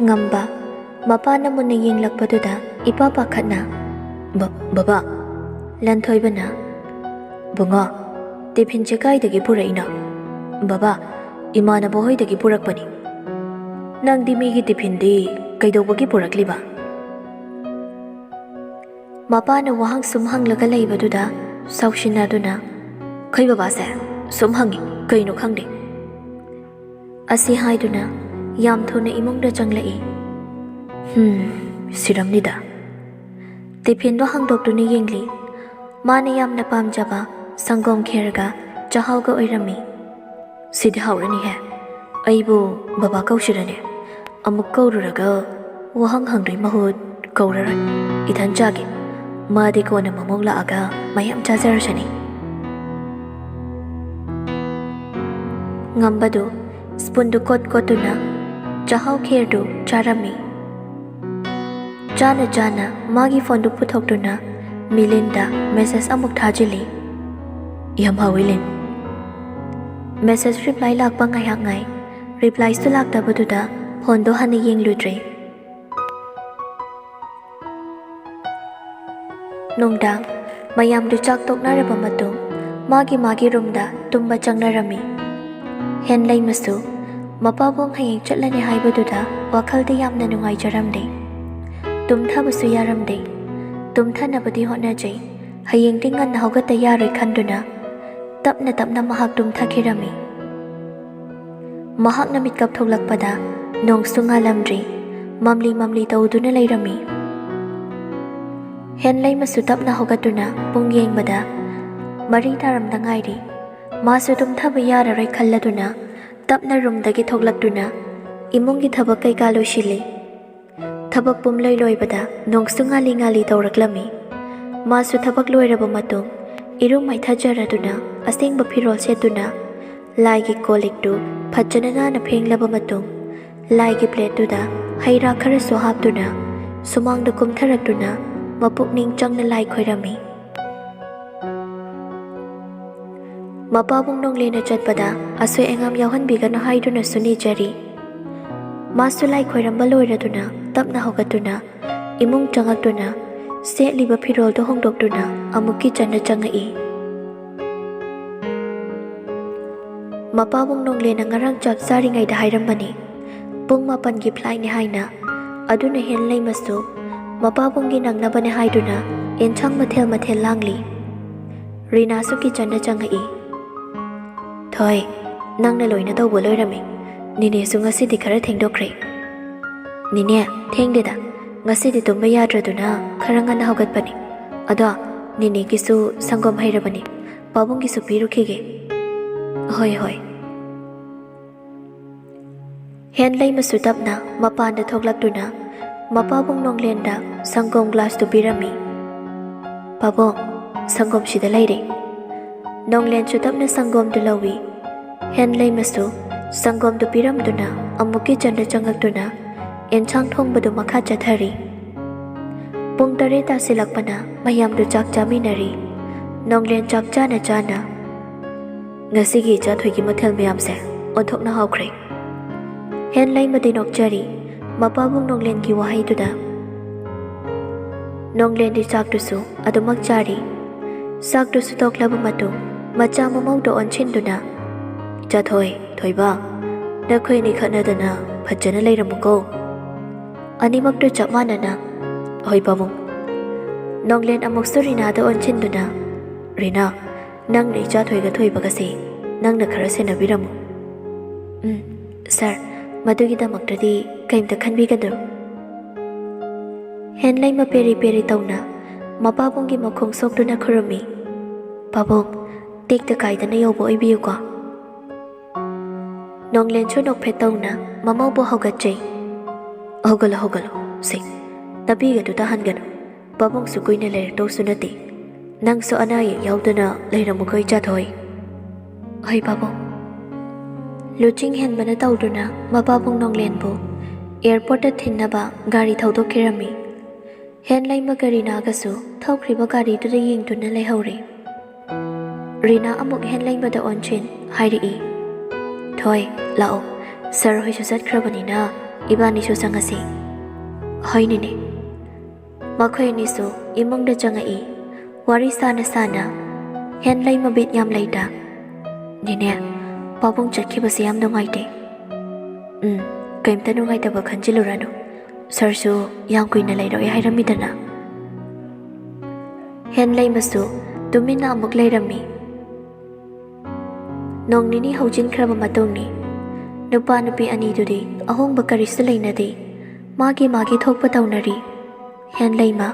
Ngamba mapana munna yenglakpaduda ipa pakhatna baba lanthoibana bunga tiffin che kaidagi puraina baba imanaba hoidagi purakpani nangdi migi tiffin di kaidobagi purakliba mapana wahang sumhanglaga leibaduda saushinaduna kai baba se sumhangi kaino khangde asi haiduna yam thona imungda changlai siramnida tiffin do hangdokduni yengli mana yamna pamjaba sangom kherga chahauga oirami sidi haurani he aibu baba kaushirane amuk kaururaga wahang hangdui mahut kaurara ithan jage madi kona mamong laaga mayam chajarashani ngambadu spoon du kot kotuna chahau kherdu charami Jana Jana magi phone du puthokduna Milinda message amuk thajili yam hawilin message reply lakpa ngai reply su laktabaduda phone do hani yengludre nongdang mayam du chak toknaraba matung magi room da tumba changnarami hen lei masu mapabong hayeng chatlani haibaduda wakhalde yamna nungai jaramde tumthabasu yaramde tumthanabadi honajai hayeng tingan hawgata yaroi khanduna tapna mahak tumthakhirami mahakna mitkap tholakpada nongsunga lamdri mamli tawduna leirami henlai masu tapna hawgatuna pungyeng bada mari taram dangairi masu tumthaba yararoi khalladuna tapna rumdagi thoklakduna imungi thabak kai kalo shile Thabak pumloi loibada nongsunga lingali tawraklami masu thabak loiraba matung iru maithajaraduna asengba phirol setuna laigi koliktu phajjana na phenglaba matung laigi plate tuda haira khara sohaptuna sumangda kumtharatuna mapukning changna lai khoirami mapabung nonglena chatpada asoi engam yawhanbigana haiduna suni jari masu lai khoiramba loiraduna tapna hogatuna imung changakduna setliba phirol do hongdokduna amuki channa changai mapabung nonglena ngarang chak saringai da hairambani pung mapan gi flight ni haina aduna hen lei masu mapabung gi nangnabane haiduna enchang mathel langli rina su ki channa changai thoi nangna loina do boloirami nine su ngasi di khara thengdokre nine thengdeda ngasi di tumba yadraduna kharanga na hogatpani ado nine kisu sangom hairabani pabung kisu pirukhige hoi hen lei masu tapna mapanda thoklakduna mapabung nonglenda sangom glass tu pirami pabung sangom sida leire nonglen chu tapna sangom tu lawi hen lei masu sangom tu piramduna amuki chanda changakduna enchang thongbadu makha chathari pung tare ta silakpana mayam du chak chaminari nonglen chak chana ngasigi cha thoigi mathel mayam se onthokna hawkhre hen lai madi nokchari mapabung nonglen ki wahai duda nonglen di chak dusu adumak chari sak dusu toklaba matu macha mamau do onchinduna cha thoiba nakhoi ni khanadana phajjana leiramuko animak du chapmanana hoi pabung nonglen amuk surina da onchinduna rina nang ni cha thoiga thoiba gasi nang na khara sena biramu sir madugi da maktadi kaimta khanbi gadur henlai ma peri tauna mapabung gi makhong sokduna khurami pabung tek ta kaidana yobo oibiyu ko nonglen chu nok phetawna mamau bo hogachei hogalo se tabiga tu ta hangano pabung su kuina le to sunati nang so anai yaudana leiramu koi cha thoi hai pabung luching hen bana tawduna mapabung nonglen bo airport ta thinnaba gari thodokirami hen laima gari nagasu thokriba gari tu yingtuna leihore rina amuk hen laima da onchin hairi thoi lao sir hoi chu sat khrabani na ibanisu changasi. Hoinini. Makhoi nisu imungda changai. Wari sana sana. Hen lai mabit yam laida. Nine, pabung chatkibasi yam nungaite. Kaimta nungaitaba khanjiluranu. Sarsu yang kuina lairoi hairamidana. Hen lai masu tumina amuk lairami. Nong nini haujin kraba matungni. Nupa nupi ani dudi ahongba karisu lainadi. Magi thokpa taunari. Hen lai ma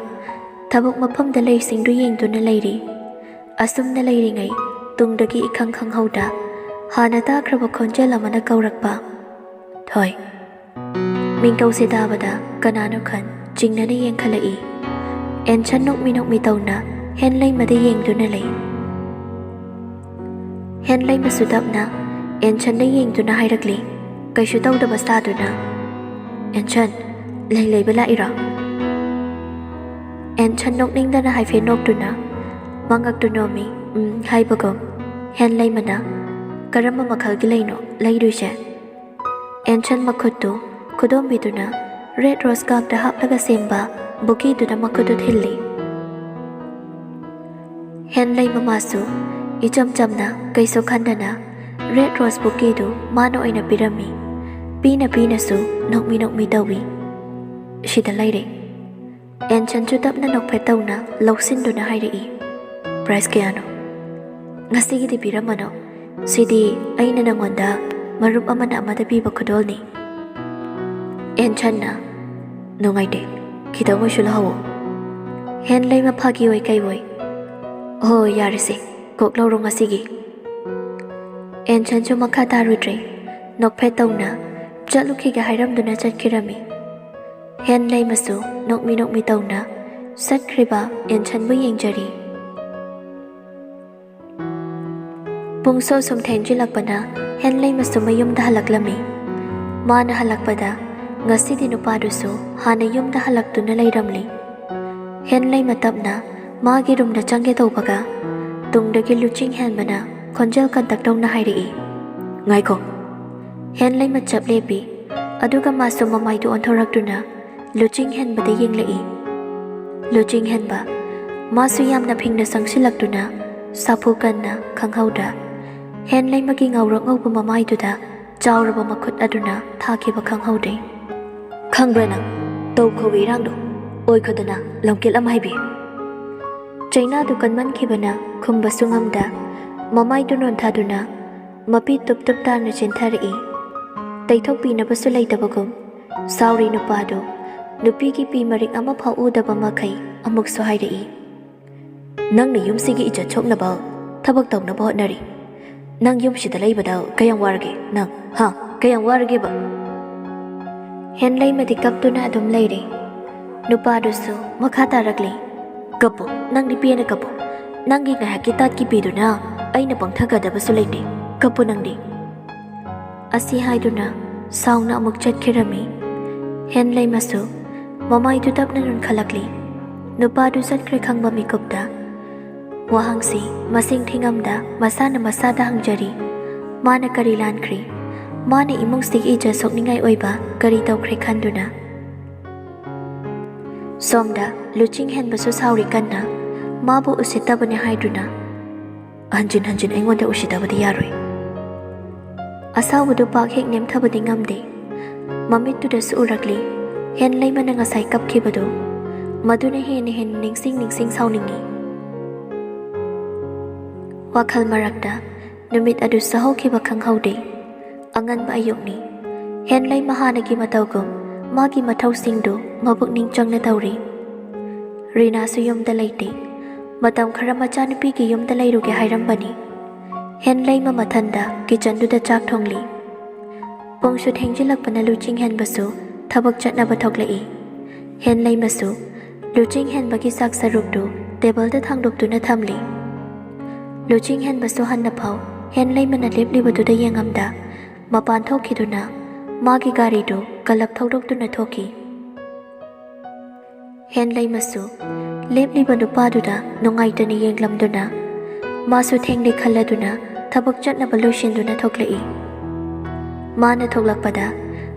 thabuk mafamda lai singdu yengduna lairi. Asumna lairi ngai tungdagi ikhang hauda. Hana takraba khonjel amana kaurakpa. Thoi. Mingkau se dabada kanano khan jingnana yengkhalai. Enchan nok mi tauna hen lai made yengduna lai. Hen lai masudapna enchan lai yengduna hairakli. Kaisu tawdaba saduna. Enchan lai bala ira. Enchan nok ningdana haife nokduna. Mangak tunomi haibagom. Hen lai mana karama makhalgi laino lairuise. Enchan makhutu kudom biduna red rose gak da haplaga semba buki duna makhutu thilli. Hen lai mamasu icham chamna kaiso khandana red rose buki du mano aina pirami. Pina su nokmi tawi. Shida laire. Enchan chutapna nokphe tawna loksin duna hairi. Price kayano. Ngasigi di piramano. Sidi aina nangonda marup amana amada piba kudolni. Enchan na nungaite kitaw shulahawo. Hen lai maphagi oi kai oi. Oh yarisi kok lawrong asigi. Enchan chu makha tarudre nokphe tawna chatluki ga hairam duna chatkirami. Hen lai masu nokmi tawna satkriba enchan bu yengjari. Pungso sumthengji lakpana hen lai masu mayumda halaklami. Mana halakpada ngasidi nupadusu hana yumda halaktuna lairamli. Hen lai matapna magi rumda changge tawbaga tungdagi luching hen bana khonjel kantak tawna hairi. Ngaiko. Hen lai machap lepi aduga masu mamaidu onthoraktuna luching hen bada yenglai. Luching hen ba masu yamna phingna sangsilaktuna sapu kanna khanghauda. Hen lai magi ngawrak ngawba mamaiduda chawraba makhut aduna thakiba khanghaude. Khangbana taw khowi rangdo oi khodana longkel am haibi. China du kanman khibana khumba sungamda mamaidu non thaduna mapi tup tarna chenthari. Taithok pi na basu laitabagum sauri nupado nupi ki pi marik ama phau udaba makai amuk so hairi. Nang ni yumsigi ija choknaba thabak tawnaba hotnari. Nang yumsida laibada kayang warge nang kayang warge ba. Hen lai madi kaptuna adum lairi. Nupadusu makha tarakli. Kapo nang dipiyana kapo. Nangi ngahaki tat ki piduna aina pangthagadaba su laite. Kapo nangdi. Asi haiduna sauna amuk chatkirami. Hen lai masu mamai tu tapna nun khalakli. Nupadu satkre khangba mikupda. Wahangsi masing thingamda masada hangjari. Mana kari lankri. Mana imong stig ija sokningai oiba kari tawkre khanduna. Somda luching hen basu sauri kanna mabu usitabane haiduna. Hanjin aingonda usitabadi yaroi. Asawadu pak hek nemthabadi ngamde. Mamittuda su urakli. Hen lai mana ngasai kapkhibadu. Maduna hen ningsing sauningi. Wakhal marakda numit adu sahokhiba khanghaude. Angan ba ayokni. Hen lai mahanagi matawgum magi mathau singdu mabuk ningchangna tawri. Rina su yumda laite. Matam khara machanupi ki yumda lairuge hairambani. Hen lai ma mathanda kitchenduda chak thongli. Pongsu thengjilakpana luching hen basu thabak chatnaba thoklai. Hen lai masu luching hen bagi sak sarukdu table da thangdoptuna thamli. Luching hen basu hanna phau hen lai mana leplibadu da yengamda mapan thokhiduna magi gari do kalap thodokduna thoki. Hen lai masu leplibadu paduda nungaitani yenglamduna masu thengle khalladuna thabak chatnaba lushinduna thoklai. Mana thoklakpada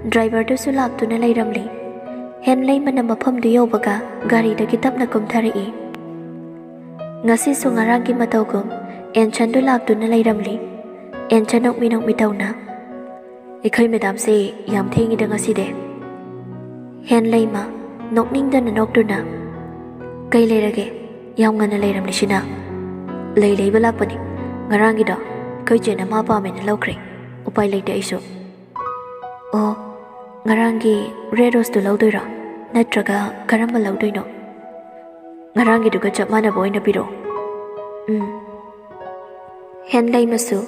ꯗ꯭ꯔꯥꯏꯚꯔꯗꯨꯁꯨ ꯂꯥꯛꯇꯨꯅ ꯂꯩꯔꯝꯂꯤ꯫ ꯍꯦꯟꯂꯩꯃꯅ ꯃꯐꯝꯗꯨ ꯌꯧꯕꯒ ꯒꯥꯔꯤꯗꯒꯤ ꯇꯞꯅ ꯀꯨꯝꯊꯔꯛꯏ꯫ ꯉꯁꯤꯁꯨ ꯉꯔꯥꯡꯒꯤ ꯃꯇꯧꯒꯨꯝ ꯑꯦꯟꯁꯟꯗꯨ ꯂꯥꯛꯇꯨꯅ ꯂꯩꯔꯝꯂꯤ꯫ ꯑꯦꯟꯁꯟ ꯅꯣꯛꯃꯤ ꯇꯧꯅ "ꯑꯩꯈꯣꯏ ꯃꯦꯗꯥꯝꯁꯦ ꯌꯥꯝ ꯊꯦꯡꯉꯤꯗ ꯉꯁꯤꯗꯤ." ꯍꯦꯟꯂꯩꯃ ꯅꯣꯛꯅꯤꯡꯗꯅ ꯅꯣꯛꯇꯨꯅ "ꯀꯩ ꯂꯩꯔꯒꯦ ꯌꯥꯝ ꯉꯟꯅ ꯂꯩꯔꯝꯂꯤꯁꯤꯅ?" "ꯂꯩꯕ ꯂꯥꯛꯄꯅꯤ. ꯉꯔꯥꯡꯒꯤꯗꯣ ꯑꯩꯈꯣꯏ ꯆꯦꯅ ꯃꯥ ꯄꯥꯝꯃꯦꯅ ꯂꯧꯈ꯭ꯔꯦ. ꯎꯄꯥꯏ ꯂꯩꯇꯦ ꯑꯩꯁꯨ." "ꯑꯣ, ꯉꯔꯥꯡꯒꯤ ꯔꯦꯗ ꯔꯣꯁꯇꯨ ꯂꯧꯗꯣꯏꯔꯣ ꯅꯠꯇ꯭ꯔꯒ ꯀꯔꯝꯕ ꯂꯧꯗꯣꯏꯅꯣ?" "ꯉꯔꯥꯡꯒꯤꯗꯨꯒ ꯆꯞ ꯃꯥꯟꯅꯕ ꯑꯣꯏꯅ ꯄꯤꯔꯛꯑꯣ." ꯍꯦꯟꯂꯩꯃꯁꯨ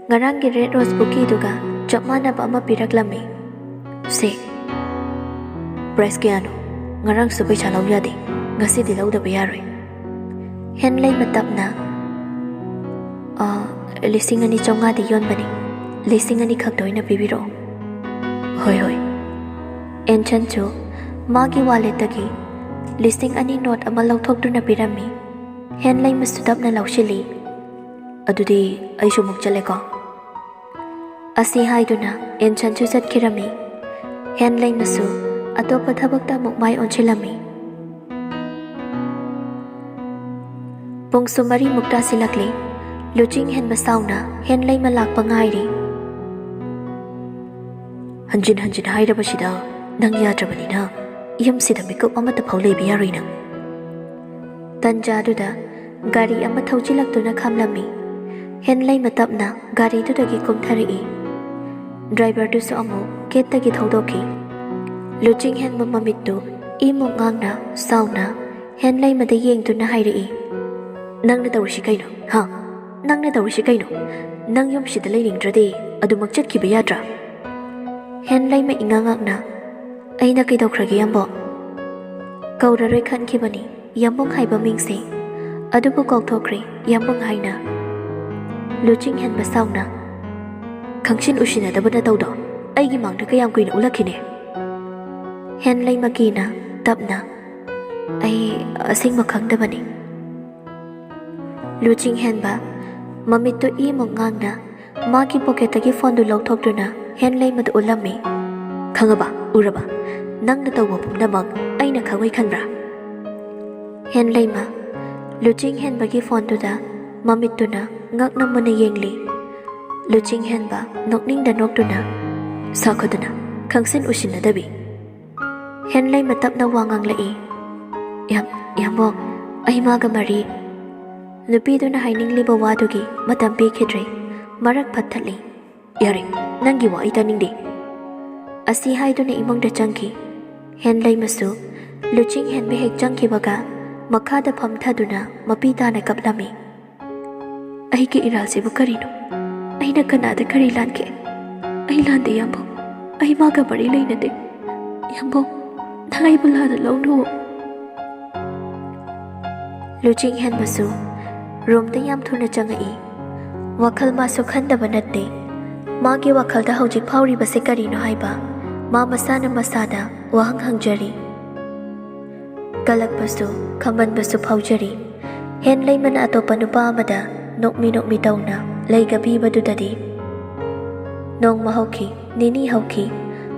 ꯉꯔꯥꯡꯒꯤ ꯔꯦꯗ ꯔꯣꯁ ꯕꯨꯀꯤꯗꯨꯒ ꯆꯞ ꯃꯥꯟꯅꯕ ꯑꯃ ꯄꯤꯔꯛꯂꯝꯃꯤ꯫ "ꯁꯦ, ꯄ꯭ꯔꯥꯏꯁ ꯀꯌꯥꯅꯣ? ꯉꯔꯥꯡꯁꯨ ꯄꯩꯁꯥ ꯂꯧ ꯌꯥꯗꯦ. ꯉꯁꯤꯗꯤ ꯂꯧꯗꯕ ꯌꯥꯔꯣꯏ." ꯍꯦꯟꯂꯩꯃ ꯇꯞꯅ 2,500 ꯌꯣꯟꯕꯅꯤ. 2,000 ꯈꯛꯇ ꯑꯣꯏꯅ ꯄꯤꯕꯤꯔꯛꯑꯣ." "ꯍꯣꯏ." ꯑꯦꯟꯁꯟꯁꯨ ꯃꯥꯒꯤ ꯋꯥꯂꯦꯠꯇꯒꯤ 2,000 ꯅꯣꯠ ꯑꯃ ꯂꯧꯊꯣꯛꯇꯨꯅ ꯄꯤꯔꯝꯃꯤ꯫ ꯍꯦꯟꯂꯩꯃꯁꯨ ꯇꯞꯅ ꯂꯧꯁꯤꯜꯂꯤ꯫ "ꯑꯗꯨꯗꯤ ꯑꯩꯁꯨ ꯑꯃꯨꯛ ꯆꯠꯂꯦꯀꯣ." ꯑꯁꯤ ꯍꯥꯏꯗꯨꯅ ꯑꯦꯟꯁꯟꯁꯨ ꯆꯠꯈꯤꯔꯝꯃꯤ꯫ ꯍꯦꯟꯂꯩꯃꯁꯨ ꯑꯇꯣꯞꯄ ꯊꯕꯛꯇ ꯑꯃꯨꯛ ꯃꯥꯏ ꯑꯣꯟꯁꯤꯜꯂꯝꯃꯤ꯫ ꯄꯨꯡꯁꯨ 4 ꯇꯥꯁꯤꯜꯂꯛꯂꯤ꯫ ꯂꯨꯆꯤꯡ ꯍꯦꯟꯕ ꯁꯥꯎꯅ ꯍꯦꯟꯂꯩꯃ ꯂꯥꯛꯄ ꯉꯥꯏꯔꯤ꯫ "ꯍꯟꯖꯤꯟ ꯍꯥꯏꯔꯕꯁꯤꯗ ꯅꯪ ꯌꯥꯗ꯭ꯔꯕꯅꯤꯅ ꯌꯨꯝꯁꯤꯗ ꯃꯤꯀꯨꯞ ꯑꯃꯠꯇ ꯐꯥꯎ ꯂꯩꯕ ꯌꯥꯔꯣꯏ ꯅꯪ." ꯇꯟꯖꯥꯗꯨꯗ ꯒꯥꯔꯤ ꯑꯃ ꯊꯧꯖꯤꯜꯂꯛꯇꯨꯅ ꯈꯥꯝꯂꯝꯃꯤ꯫ ꯍꯦꯟꯂꯩꯃ ꯇꯞꯅ ꯒꯥꯔꯤꯗꯨꯗꯒꯤ ꯀꯨꯝꯊꯔꯛꯏ꯫ ꯗ꯭ꯔꯥꯏꯚꯔꯗꯨꯁꯨ ꯑꯃꯨꯛ ꯒꯦꯠꯇꯒꯤ ꯊꯧꯗꯣꯛꯈꯤ꯫ ꯂꯨꯆꯤꯡ ꯍꯦꯟꯕ ꯃꯃꯤꯠꯇꯨ ꯏꯃꯨꯛ ꯉꯥꯡꯅ ꯁꯥꯎꯅ ꯍꯦꯟꯂꯩꯃꯗ ꯌꯦꯡꯗꯨꯅ ꯍꯥꯏꯔꯛꯏ꯫ "ꯅꯪꯅ ꯇꯧꯔꯤꯁꯤ ꯀꯩꯅꯣ? ꯅꯪꯅ ꯇꯧꯔꯤꯁꯤ ꯀꯩꯅꯣ? ꯅꯪ ꯌꯨꯝꯁꯤꯗ ꯂꯩꯅꯤꯡꯗ꯭ꯔꯗꯤ ꯑꯗꯨꯃꯛ ꯆꯠꯈꯤꯕ ꯌꯥꯗ꯭ꯔꯥ?" ꯍꯦꯟꯂꯩꯃ ꯏꯉꯛꯅ "ꯑꯩꯅ ꯀꯩꯗꯧꯈ꯭ꯔꯒꯦ ꯌꯥꯝꯕꯣ?" "ꯀꯧꯔꯔꯣꯏ ꯈꯟꯈꯤꯕꯅꯤ ꯌꯥꯝꯕꯨꯡ ꯍꯥꯏꯕ ꯃꯤꯡꯁꯦ, ꯑꯗꯨꯕꯨ ꯀꯧꯊꯣꯛꯈ꯭ꯔꯦ ꯌꯥꯝꯕꯨꯡ ꯍꯥꯏꯅ." ꯂꯨꯆꯤꯡ ꯍꯦꯟꯕ ꯁꯥꯎꯅ "ꯈꯪꯁꯤꯟ ꯎꯁꯤꯟꯅꯗꯕ ꯅꯇꯧꯗꯣ ꯑꯩꯒꯤ ꯃꯥꯡꯗ ꯀꯌꯥꯝ ꯀꯨꯏꯅ ꯎꯠꯂꯛꯈꯤꯅꯦ?" ꯍꯦꯟꯂꯩꯃ ꯀꯤꯅ ꯇꯞꯅ "ꯑꯩ ꯑꯁꯦꯡꯕ ꯈꯪꯗꯕꯅꯤ." ꯂꯨꯆꯤꯡ ꯍꯦꯟꯕ ꯃꯃꯤꯠꯇꯨ ꯏꯃꯨꯛ ꯉꯥꯡꯅ ꯃꯥꯒꯤ ꯄꯣꯀꯦꯠꯇꯒꯤ ꯐꯣꯟꯗꯨ ꯂꯧꯊꯣꯛꯇꯨꯅ ꯍꯦꯟꯂꯩꯃꯗ ꯎꯠꯂꯝꯃꯤ꯫ "ꯈꯪꯉꯕ? ꯎꯔꯕ? ꯅꯪꯅ ꯇꯧꯕ ꯄꯨꯝꯅꯃꯛ ꯑꯩꯅ ꯈꯪꯉꯣꯏ ꯈꯟꯕ꯭ꯔꯥ?" ꯍꯦꯟꯂꯩꯃ ꯂꯨꯆꯤꯡ ꯍꯦꯟꯕꯒꯤ ꯐꯣꯟꯗꯨꯗ ꯃꯃꯤꯠꯇꯨꯅ ꯉꯛꯅ ꯃꯨꯟꯅ ꯌꯦꯡꯂꯤ꯫ ꯂꯨꯆꯤꯡ ꯍꯦꯟꯕ ꯅꯣꯛꯅꯤꯡꯗ ꯅꯣꯛꯇꯨꯅ "ꯁꯥꯈꯣꯗꯅ ꯈꯪꯁꯤꯟ ꯎꯁꯤꯟꯅꯗꯕꯤ." ꯍꯦꯟꯂꯩꯃ ꯇꯞꯅ ꯋꯥ ꯉꯥꯡꯂꯛꯏ꯫ "ꯌꯥꯝꯕꯣ, ꯑꯩ ꯃꯥꯒ ꯃꯔꯤ..." ꯅꯨꯄꯤꯗꯨꯅ ꯍꯥꯏꯅꯤꯡꯂꯤꯕ ꯋꯥꯗꯨꯒꯤ ꯃꯇꯝ ꯄꯤꯈꯤꯗ꯭ꯔꯦ꯫ ꯃꯔꯛ ꯐꯠꯊꯠꯂꯤ꯫ "ꯌꯥꯔꯦ, ꯅꯪꯒꯤ ꯋꯥ ꯑꯩ ꯇꯥꯅꯤꯡꯗꯦ." ꯑꯁꯤ ꯍꯥꯏꯗꯨꯅ ꯏꯃꯨꯡꯗ ꯆꯪꯈꯤ꯫ ꯍꯦꯟꯂꯩꯃꯁꯨ ꯂꯨꯆꯤꯡ ꯍꯦꯟꯕ ꯍꯦꯛ ꯆꯪꯈꯤꯕꯒ ꯃꯈꯥꯗ ꯐꯝꯊꯗꯨꯅ ꯃꯄꯤ ꯇꯥꯅ ꯀꯞꯂꯝꯃꯤ꯫ "ꯑꯩꯒꯤ ꯏꯔꯥꯜꯁꯤꯕꯨ ꯀꯔꯤꯅꯣ? ꯑꯩꯅ ꯀꯅꯥꯗ ꯀꯔꯤ ꯂꯥꯟꯈꯤ? ꯑꯩ ꯂꯥꯟꯗꯦ ꯌꯥꯝꯕꯨꯡ. ꯑꯩ ꯃꯥꯒ ꯃꯔꯤ ꯂꯩꯅꯗꯦ. ꯌꯥꯝꯕꯨꯡ, ꯅꯪ ꯑꯩꯕꯨ ꯂꯥꯟꯅ ꯂꯧꯅꯨ." ꯂꯨꯆꯤꯡ ꯍꯦꯟꯕꯁꯨ ꯔꯨꯝꯗ ꯌꯥꯝ ꯊꯨꯅ ꯆꯪꯉꯛꯏ꯫ ꯋꯥꯈꯜ ꯃꯥꯁꯨ ꯈꯟꯗꯕ ꯅꯠꯇꯦ꯫ ꯃꯥꯒꯤ ꯋꯥꯈꯜꯗ ꯍꯧꯖꯤꯛ ꯐꯥꯎꯔꯤꯕꯁꯦ ꯀꯔꯤꯅꯣ ꯍꯥꯏꯕ ꯃꯥ ꯃꯁꯥꯅ ꯃꯁꯥꯗ ꯋꯥꯍꯪ ꯍꯪꯖꯔꯤ꯫ ꯀꯜꯂꯛꯄꯁꯨ ꯈꯝꯕꯟꯕꯁꯨ ꯐꯥꯎꯖꯔꯤ꯫ ꯍꯦꯟꯂꯩꯃꯅ ꯑꯇꯣꯞꯄ ꯅꯨꯄꯥ ꯑꯃꯗ ꯅꯣꯛꯃꯤ ꯇꯧꯅ ꯂꯩꯒ ꯄꯤꯕꯗꯨꯗꯗꯤ꯫ ꯅꯣꯡꯃ ꯍꯧꯈꯤ, ꯅꯤꯅꯤ ꯍꯧꯈꯤ,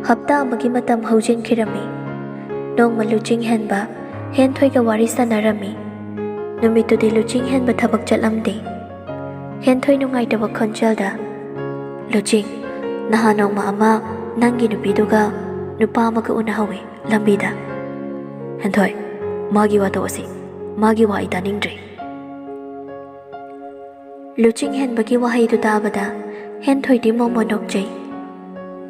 ꯍꯞꯇꯥ ꯑꯃꯒꯤ ꯃꯇꯝ ꯍꯧꯖꯤꯟꯈꯤꯔꯝꯃꯤ꯫ ꯅꯣꯡꯃ ꯂꯨꯆꯤꯡ ꯍꯦꯟꯕ ꯍꯦꯟꯊꯣꯏꯒ ꯋꯥꯔꯤ ꯁꯥꯟꯅꯔꯝꯃꯤ꯫ ꯅꯨꯃꯤꯠꯇꯨꯗꯤ ꯂꯨꯆꯤꯡ ꯍꯦꯟꯕ ꯊꯕꯛ ꯆꯠꯂꯝꯗꯦ꯫ ꯍꯦꯟꯊꯣꯏ ꯅꯨꯡꯉꯥꯏꯇꯕ ꯈꯣꯟꯖꯦꯜꯗ "ꯂꯨꯆꯤꯡ, ꯅꯍꯥꯟ ꯅꯣꯡꯃ ꯑꯃ ꯅꯪꯒꯤ ꯅꯨꯄꯤꯗꯨꯒ ꯅꯨꯄꯥ ꯑꯃꯒ ꯎꯅꯍꯧꯋꯤ ꯂꯝꯕꯤꯗ." "ꯍꯦꯟꯊꯣꯏ, ꯃꯥꯒꯤ ꯋꯥ ꯇꯣꯛꯑꯁꯤ. ꯃꯥꯒꯤ ꯋꯥ ꯑꯩ ꯇꯥꯅꯤꯡꯗ꯭ꯔꯦ." ꯂꯨꯆꯤꯡ ꯍꯦꯟꯕꯒꯤ ꯋꯥꯍꯩꯗꯨ ꯇꯥꯕꯗ ꯍꯦꯟꯊꯣꯏꯗꯤ ꯃꯣꯃꯣ ꯅꯣꯛꯆꯩ꯫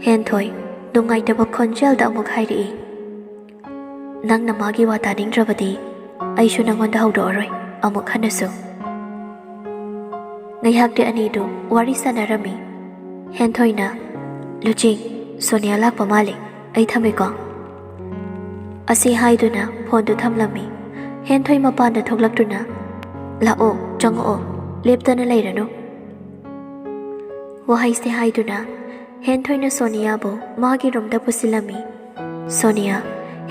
ꯍꯦꯟꯊꯣꯏ ꯅꯨꯡꯉꯥꯏꯇꯕ ꯈꯣꯟꯖꯦꯜꯗ ꯑꯃꯨꯛ ꯍꯥꯏꯔꯛꯏ꯫ "ꯅꯪꯅ ꯃꯥꯒꯤ ꯋꯥ ꯇꯥꯅꯤꯡꯗ꯭ꯔꯕꯗꯤ ꯑꯩꯁꯨ ꯅꯪꯉꯣꯟꯗ ꯍꯧꯗꯣꯛꯑꯔꯣꯏ ꯑꯃꯨꯛ ꯍꯟꯅꯁꯨ." ꯉꯥꯏꯍꯥꯛꯇꯤ ꯑꯅꯤꯗꯨ ꯋꯥꯔꯤ ꯁꯥꯟꯅꯔꯝꯃꯤ꯫ ꯍꯦꯟꯊꯣꯏꯅ "ꯂꯨꯆꯤꯡ, ꯁꯣꯅꯤꯌꯥ ꯂꯥꯛꯄ ꯃꯥꯜꯂꯤ. ꯑꯩ ꯊꯝꯃꯦꯀꯣ." ꯑꯁꯤ ꯍꯥꯏꯗꯨꯅ ꯐꯣꯟꯗꯨ ꯊꯝꯂꯝꯃꯤ꯫ ꯍꯦꯟꯊꯣꯏ ꯃꯄꯥꯟꯗ ꯊꯣꯛꯂꯛꯇꯨꯅ "ꯂꯥꯛꯑꯣ, ꯆꯪꯉꯛꯑꯣ, ꯂꯦꯞꯇꯅ ꯂꯩꯔꯅꯨ." ꯋꯥꯍꯩꯁꯦ ꯍꯥꯏꯗꯨꯅ ꯍꯦꯟꯊꯣꯏꯅ ꯁꯣꯅꯤꯌꯥꯕꯨ ꯃꯥꯒꯤ ꯔꯨꯝꯗ ꯄꯨꯁꯤꯜꯂꯝꯃꯤ꯫ ꯁꯣꯅꯤꯌꯥ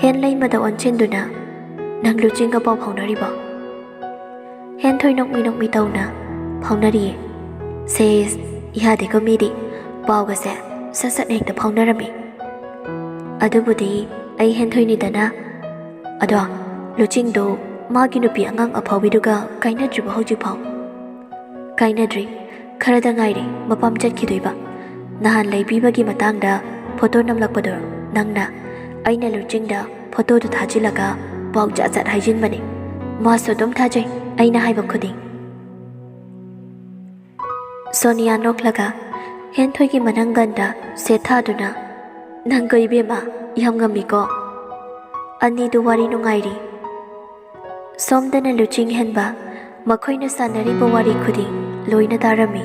ꯍꯦꯟꯂꯩꯃꯗ ꯑꯣꯟꯁꯤꯟꯗꯨꯅ "ꯅꯪ ꯂꯨꯆꯤꯡꯒ ꯄꯥꯎ ꯐꯥꯎꯅꯔꯤꯕꯣ?" ꯍꯦꯟꯊꯣꯏ ꯅꯣꯛꯃꯤ ꯇꯧꯅ "ꯐꯥꯎꯅꯔꯤꯌꯦ." "ꯁꯦꯁ, ꯌꯥꯗꯦꯀꯣ ꯃꯤꯗꯤ. ꯄꯥꯎꯒꯁꯦ ꯁꯠ ꯍꯦꯛꯇ ꯐꯥꯎꯅꯔꯝꯃꯤ." ꯑꯗꯨꯕꯨꯗꯤ ꯑꯩ ꯍꯦꯟꯊꯣꯏꯅꯤꯗꯅ ꯑꯗꯣ ꯂꯨꯆꯤꯡꯗꯣ ꯃꯥꯒꯤ ꯅꯨꯄꯤ ꯑꯉꯥꯡ ꯑꯐꯥꯎꯕꯤꯗꯨꯒ ꯀꯥꯏꯅꯗ꯭ꯔꯤꯕ ꯍꯧꯖꯤꯛꯐꯥꯎ ꯀꯥꯏꯅꯗ꯭ꯔꯤ ꯈꯔꯗ ꯉꯥꯏꯔꯤ ꯃꯄꯥꯝ ꯆꯠꯈꯤꯗꯣꯏꯕ ꯅꯍꯥꯟ ꯂꯩꯕꯤꯕꯒꯤ ꯃꯇꯥꯡꯗ ꯐꯣꯇꯣ ꯅꯝꯂꯛꯄꯗꯣ ꯅꯪꯅ ꯑꯩꯅ ꯂꯨꯆꯤꯡꯗ ꯐꯣꯇꯣꯗꯨ ꯊꯥꯖꯤꯜꯂꯒ ꯄꯥꯎ ꯖꯥꯠ ꯖꯥꯠ ꯍꯥꯏꯖꯤꯟꯕꯅꯦ ꯃꯥꯁꯨ ꯑꯗꯨꯝ ꯊꯥꯖꯩ ꯑꯩꯅ ꯍꯥꯏꯕ ꯈꯨꯗꯤꯡ ꯁꯣꯅꯤꯌꯥ ꯅꯣꯛꯂꯒ ꯍꯦꯟꯊꯣꯏꯒꯤ ꯃꯅꯪꯒꯟꯗ ꯁꯦꯠꯊꯥꯗꯨꯅ ꯅꯪꯒ ꯏꯕꯦꯝꯃ ꯌꯥꯝ ꯉꯝꯃꯤꯀꯣ ꯑꯅꯤꯗꯨ ꯋꯥꯔꯤ ꯅꯨꯡꯉꯥꯏꯔꯤ ꯁꯣꯝꯗꯅ ꯂꯨꯆꯤꯡ ꯍꯦꯟꯕ ꯃꯈꯣꯏꯅ ꯁꯥꯟꯅꯔꯤꯕ ꯋꯥꯔꯤ ꯈꯨꯗꯤꯡ ꯂꯣꯏꯅ ꯇꯥꯔꯝꯃꯤ